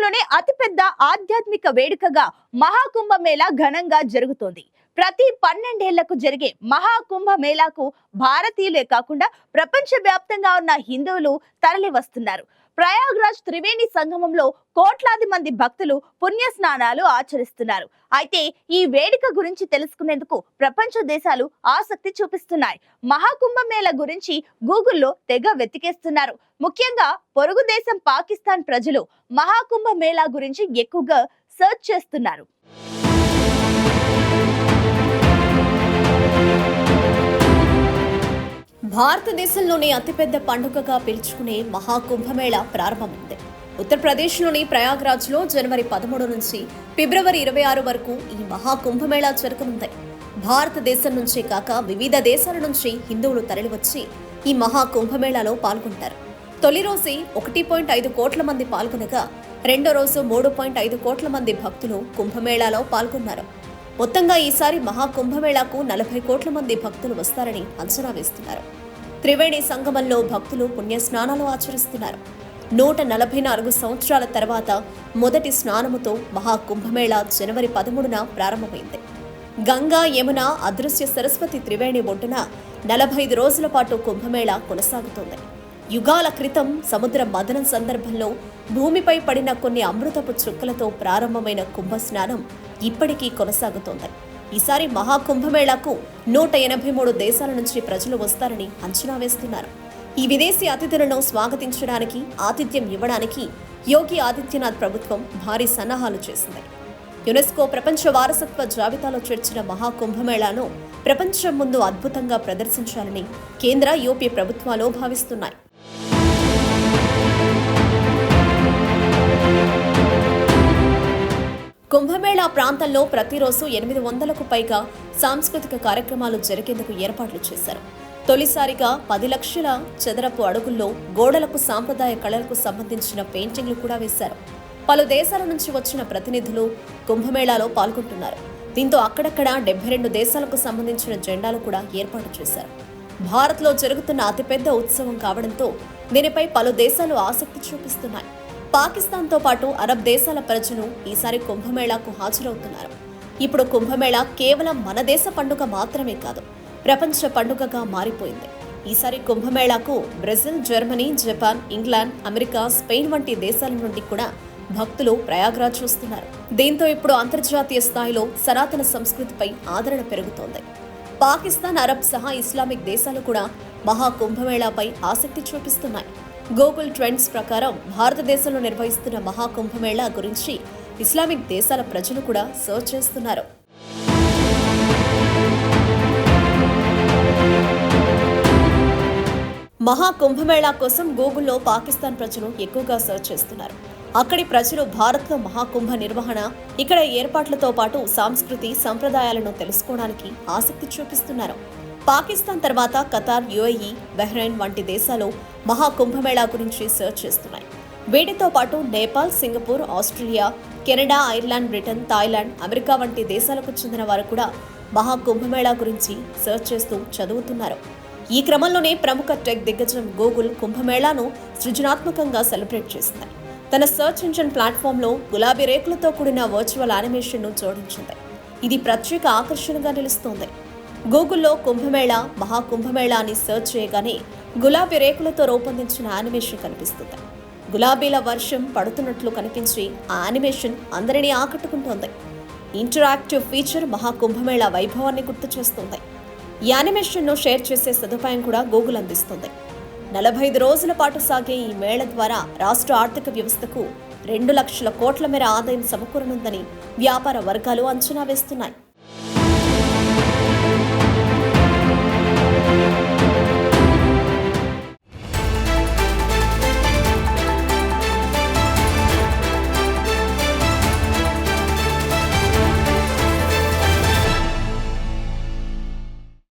ప్రపంచంలోనే అతిపెద్ద ఆధ్యాత్మిక వేడుకగా మహాకుంభ మేళా ఘనంగా జరుగుతోంది. ప్రతి 12 ఏళ్లకు జరిగే మహాకుంభ మేళాకు భారతీయులే కాకుండా ప్రపంచ వ్యాప్తంగా ఉన్న హిందువులు తరలి వస్తున్నారు. ప్రయాగ్రాజ్ త్రివేణి సంగమంలో కోట్లాది మంది భక్తులు పుణ్య స్నానాలు ఆచరిస్తున్నారు. అయితే ఈ వేడుక గురించి తెలుసుకునేందుకు ప్రపంచ దేశాలు ఆసక్తి చూపిస్తున్నాయి. మహాకుంభ మేళ గురించి గూగుల్లో తెగ వెతికేస్తున్నారు. ముఖ్యంగా పొరుగు దేశం పాకిస్తాన్ ప్రజలు మహాకుంభ మేళా గురించి ఎక్కువగా సెర్చ్ చేస్తున్నారు. భారతదేశంలోని అతిపెద్ద పండుగగా పిలుచుకునే మహాకుంభమేళా ప్రారంభమైంది. ఉత్తరప్రదేశ్లోని ప్రయాగ్రాజ్లో జనవరి 13 నుంచి ఫిబ్రవరి 26 వరకు ఈ మహాకుంభమేళా జరగనుంది. భారతదేశం నుంచే కాక వివిధ దేశాల నుంచి హిందువులు తరలివచ్చి ఈ మహాకుంభమేళాలో పాల్గొంటారు. తొలి రోజు 1.5 కోట్ల మంది పాల్గొనగా రెండో రోజు 3.5 కోట్ల మంది భక్తులు కుంభమేళాలో పాల్గొన్నారు. మొత్తంగా ఈసారి మహాకుంభమేళాకు 40 కోట్ల మంది భక్తులు వస్తారని అంచనా వేస్తున్నారు. త్రివేణి సంగమంలో భక్తులు పుణ్య స్నానాలు ఆచరిస్తున్నారు. 144 సంవత్సరాల తర్వాత మొదటి స్నానముతో మహాకుంభమేళా జనవరి 13న ప్రారంభమైంది. గంగా, యమున, అదృశ్య సరస్వతి త్రివేణి ఒడ్డున 45 రోజుల పాటు కుంభమేళా కొనసాగుతోంది. యుగాల క్రితం సముద్ర మథనం సందర్భంలో భూమిపై పడిన కొన్ని అమృతపు చుక్కలతో ప్రారంభమైన కుంభ స్నానం ఇప్పటికీ కొనసాగుతోంది. ఈసారి మహాకుంభమేళాకు 183 దేశాల నుంచి ప్రజలు వస్తారని అంచనా వేస్తున్నారు. ఈ విదేశీ అతిథులను స్వాగతించడానికి, ఆతిథ్యం ఇవ్వడానికి యోగి ఆదిత్యనాథ్ ప్రభుత్వం భారీ సన్నాహాలు చేసింది. యునెస్కో ప్రపంచ వారసత్వ జాబితాలో చేర్చిన మహాకుంభమేళాను ప్రపంచం ముందు అద్భుతంగా ప్రదర్శించాలని కేంద్ర, యూపీ ప్రభుత్వాలు భావిస్తున్నాయి. కుంభమేళా ప్రాంతంలో ప్రతిరోజు 800కు పైగా సాంస్కృతిక కార్యక్రమాలు జరిగేందుకు ఏర్పాట్లు చేశారు. తొలిసారిగా 10 లక్షల చదరపు అడుగుల్లో గోడలకు సాంప్రదాయ కళలకు సంబంధించిన పెయింటింగ్లు కూడా వేశారు. పలు దేశాల నుంచి వచ్చిన ప్రతినిధులు కుంభమేళాలో పాల్గొంటున్నారు. దీంతో అక్కడక్కడ 72 దేశాలకు సంబంధించిన జెండాలు కూడా ఏర్పాటు చేశారు. భారత్లో జరుగుతున్న అతిపెద్ద ఉత్సవం కావడంతో దీనిపై పలు దేశాలు ఆసక్తి చూపిస్తున్నాయి. పాకిస్తాన్తో పాటు అరబ్ దేశాల ప్రజలు ఈసారి కుంభమేళాకు హాజరవుతున్నారు. ఇప్పుడు కుంభమేళా కేవలం మన దేశ పండుగ మాత్రమే కాదు, ప్రపంచ పండుగగా మారిపోయింది. ఈసారి కుంభమేళాకు Brazil, Germany, Japan, England, America, Spain వంటి దేశాల నుండి కూడా భక్తులు ప్రయాగ్రాజ్ చూస్తున్నారు. దీంతో ఇప్పుడు అంతర్జాతీయ స్థాయిలో సనాతన సంస్కృతిపై ఆదరణ పెరుగుతోంది. పాకిస్తాన్, అరబ్ సహా ఇస్లామిక్ దేశాలు కూడా మహాకుంభమేళాపై ఆసక్తి చూపిస్తున్నాయి. గూగుల్ ట్రెండ్స్ ప్రకారం భారతదేశంలో నిర్వహిస్తున్న మహాకుంభమేళా గురించి ఇస్లామిక్ దేశాల ప్రజలు కూడా సర్చ్ చేస్తున్నారు. మహాకుంభమేళా కోసం గూగుల్లో పాకిస్తాన్ ప్రజలు ఎక్కువగా సర్చ్ చేస్తున్నారు. అక్కడి ప్రజలు భారత్లో మహాకుంభ నిర్వహణ, ఇక్కడ ఏర్పాట్లతో పాటు సంస్కృతి, సంప్రదాయాలను తెలుసుకోవడానికి ఆసక్తి చూపిస్తున్నారు. పాకిస్తాన్ తర్వాత ఖతార్, యుఏఈ, బహ్రెయిన్ వంటి దేశాలు మహాకుంభమేళా గురించి సర్చ్ చేస్తున్నాయి. వీటితో పాటు Nepal, Singapore, Australia, Canada, Ireland, Britain, Thailand, America వంటి దేశాలకు చెందిన వారు కూడా మహాకుంభమేళా గురించి సర్చ్ చేస్తూ చదువుతున్నారు. ఈ క్రమంలోనే ప్రముఖ టెక్ దిగ్గజం గూగుల్ కుంభమేళాను సృజనాత్మకంగా సెలబ్రేట్ చేసింది. తన సర్చ్ ఇంజిన్ ప్లాట్ఫామ్లో గులాబీ రేకులతో కూడిన వర్చువల్ యానిమేషన్ను జోడించింది. ఇది ప్రత్యేక ఆకర్షణగా నిలుస్తోంది. గూగుల్లో కుంభమేళా, మహాకుంభమేళా అని సర్చ్ చేయగానే గులాబీ రేకులతో రూపొందించిన యానిమేషన్ కనిపిస్తుంది. గులాబీల వర్షం పడుతున్నట్లు కనిపించి ఆ యానిమేషన్ అందరినీ ఆకట్టుకుంటోంది. ఇంటరాక్టివ్ ఫీచర్ మహాకుంభమేళా వైభవాన్ని గుర్తు చేస్తుంది. ఈ యానిమేషన్ను షేర్ చేసే సదుపాయం కూడా గూగుల్ అందిస్తుంది. 45 రోజుల పాటు సాగే ఈ మేళ ద్వారా రాష్ట్ర ఆర్థిక వ్యవస్థకు 2 లక్షల కోట్ల మేర ఆదాయం సమకూరనుందని వ్యాపార వర్గాలు అంచనా వేస్తున్నాయి.